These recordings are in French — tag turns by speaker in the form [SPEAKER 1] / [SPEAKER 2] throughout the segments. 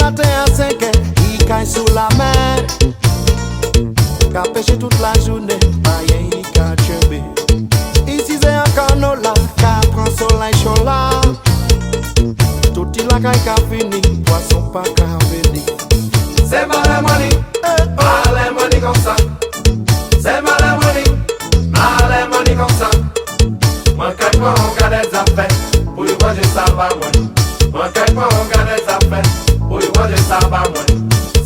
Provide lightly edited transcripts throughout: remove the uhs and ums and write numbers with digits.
[SPEAKER 1] matin à 5 heures, il caille sous la mer. Qu'a pêché toute la journée, pas rien, il qu'a chembé. Ici c'est un canola, qu'a prend soleil chaud là. Tout il a qu'a fini, poisson pas qu'a veni.
[SPEAKER 2] C'est malin money comme ça. C'est malin money comme ça. Moi quand moi on garde des affaires, pour y voir je sais pas moi. Moi quand moi on garde des affaires, pour y voir je sais pas moi.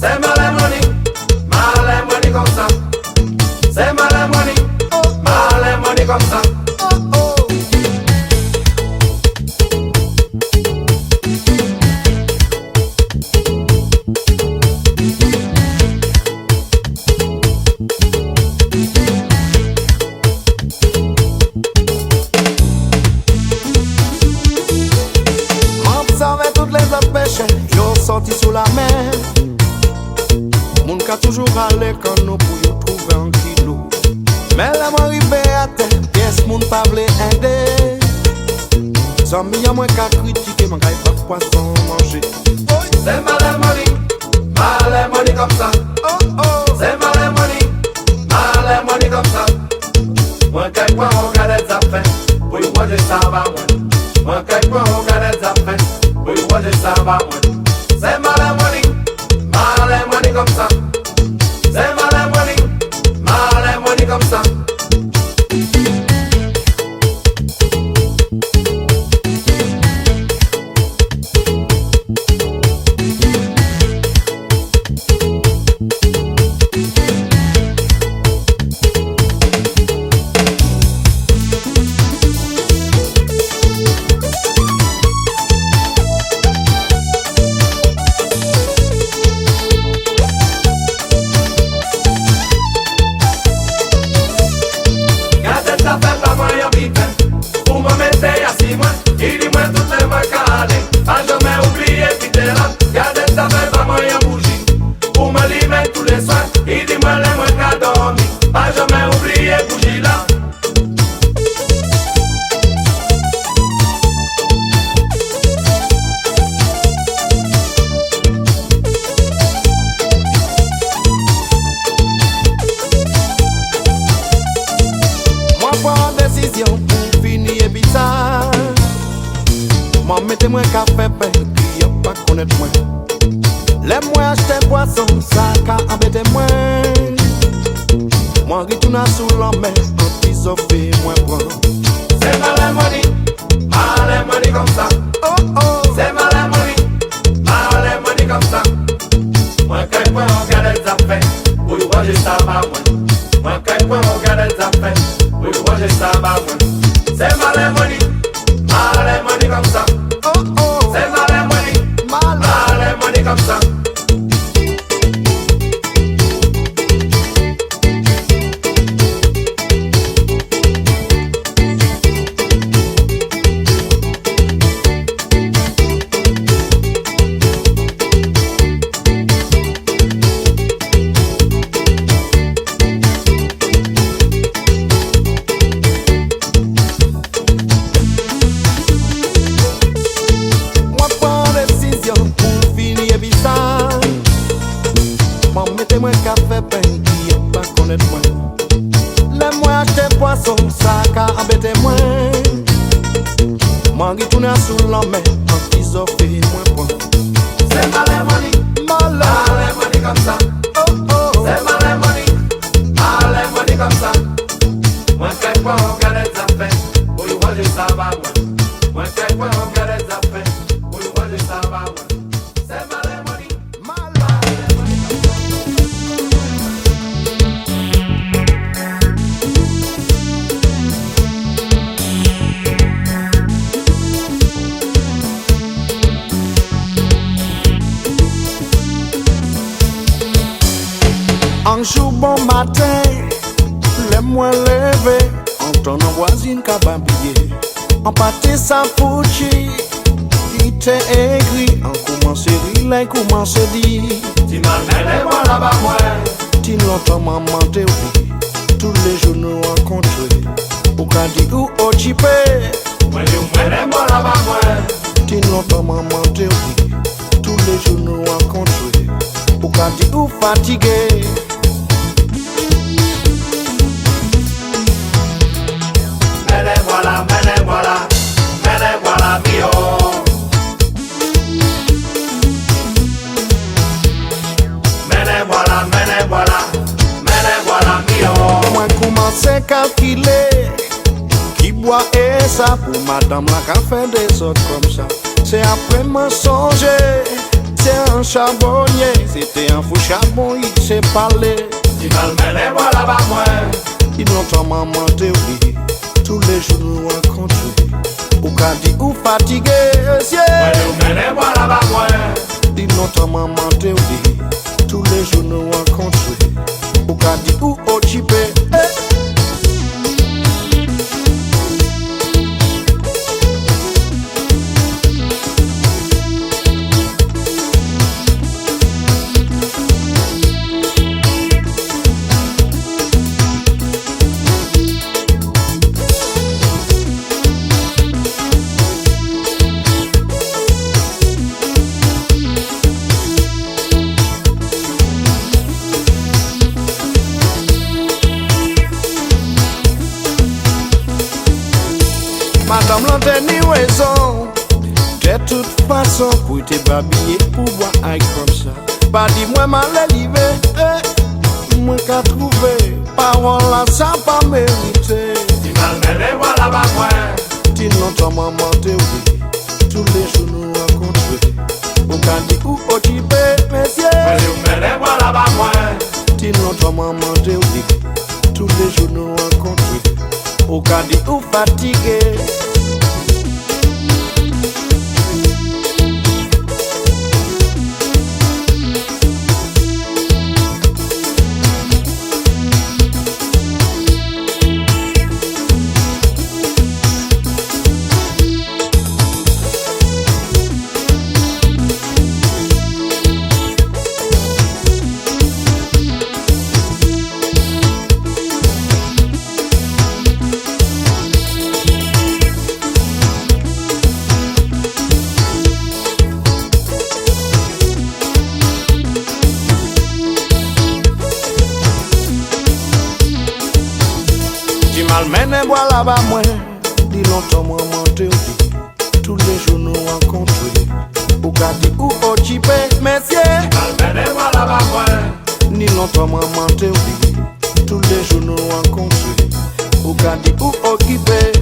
[SPEAKER 2] C'est malin money comme ça. C'est malin money comme ça.
[SPEAKER 1] Yo sorti sous la mer. Moun ka toujours aller quand nous pour yo trouver un kilo. Mais la moi arrivé à terre, pièce moun pa vle aider. Sans mi y'a moins qu'à critiquer, man kay pas poisson manger.
[SPEAKER 2] C'est malin money comme ça. C'est malin money comme ça. Moi kay pas on garde des affaires, pour y voir je sais pas moi. Moi kay pas on garde des affaires. Oui, moi je sais pas moi. C'est malin money comme ça. C'est malin money comme ça.
[SPEAKER 1] Pour finir bizarre. Moi mettez-moi café pain, qui y'a pas connaître moi. Laisse-moi acheter poisson, ça qu'a embêté moi. Moi retourne sous la mer, quand ils offrent moi prendre.
[SPEAKER 2] C'est malin money comme ça. C'est malin money comme ça. Moi quand moi on garde des affaires, pour y voir je sais pas moi. Moi quand moi on garde des affaires. Oui, moi je sais pas moi. C'est malin money comme ça. C'est malin money comme ça.
[SPEAKER 1] Mettez-moi café pain, qui y'a pas connaître moi. Laisse-moi acheter poisson, ça qu'a embêté moi. Moi retourne sous la mer, quand ils offrent moi prendre.
[SPEAKER 2] C'est malin money comme ça. C'est malin money comme ça. Moi quand moi on garde des affaires, pour y voir je sais pas moi. Moi quand moi on garde des affaires, pour y voir je sais pas moi. C'est malin money.
[SPEAKER 1] Un jour bon matin, laisse-moi lever, entendre voisine qui a babillé. En pâté sa fouchi, il t'est écrit, en commence rire, il commence dit.
[SPEAKER 2] Tu m'amènes moi là-bas moi.
[SPEAKER 1] Tu l'entends maman te oui, tous les jours nous rencontrer. Ou quand dit ou au chipé,
[SPEAKER 2] moi je m'amène moi là-bas moi.
[SPEAKER 1] Tu l'entends maman te oui, tous les jours nous rencontrer. fatigué.
[SPEAKER 2] Mais les voilà, mio. Mais les voilà, mio.
[SPEAKER 1] Moi commence à calculer qui boit et ça pour madame la qu'a fait des autres comme ça. C'est après me songer, c'est un charbonnier, c'était un fou charbon, il s'est parlé.
[SPEAKER 2] Tu vas mais les voilà pas moi.
[SPEAKER 1] Il longtemps maman te oui, tous les jours nous rencontrer. Ou qu'a dit ou fatigué,
[SPEAKER 2] Mais les voilà pas moi.
[SPEAKER 1] Il longtemps maman te oui, tous les jours nous rencontrer. Ou qu'a dit ou occupé. Madame l'antenne ni raison. De toute façon, pour te babiller, pour boire un comme ça. Pas dis-moi mal élevé, moi qu'à trouver. Parole là, ça pas mérité.
[SPEAKER 2] Tu vas mais les voilà pas moi.
[SPEAKER 1] Dis longtemps maman te oui, tous les jours nous rencontrer. Au candy ou au tibet, messieurs.
[SPEAKER 2] Mais les voilà pas moi.
[SPEAKER 1] Dis longtemps maman te oui, tous les jours nous rencontrer. Au candy ou fatigué. Malmène bois là-bas moi, dis longtemps moi monte oui, tous les jours nous rencontrer. Ou gadi ou occupé, messieurs.
[SPEAKER 2] Malmène bois là-bas moi,
[SPEAKER 1] ni longtemps moi monte oui, tous les jours nous rencontrer. Ou gadi ou occupé.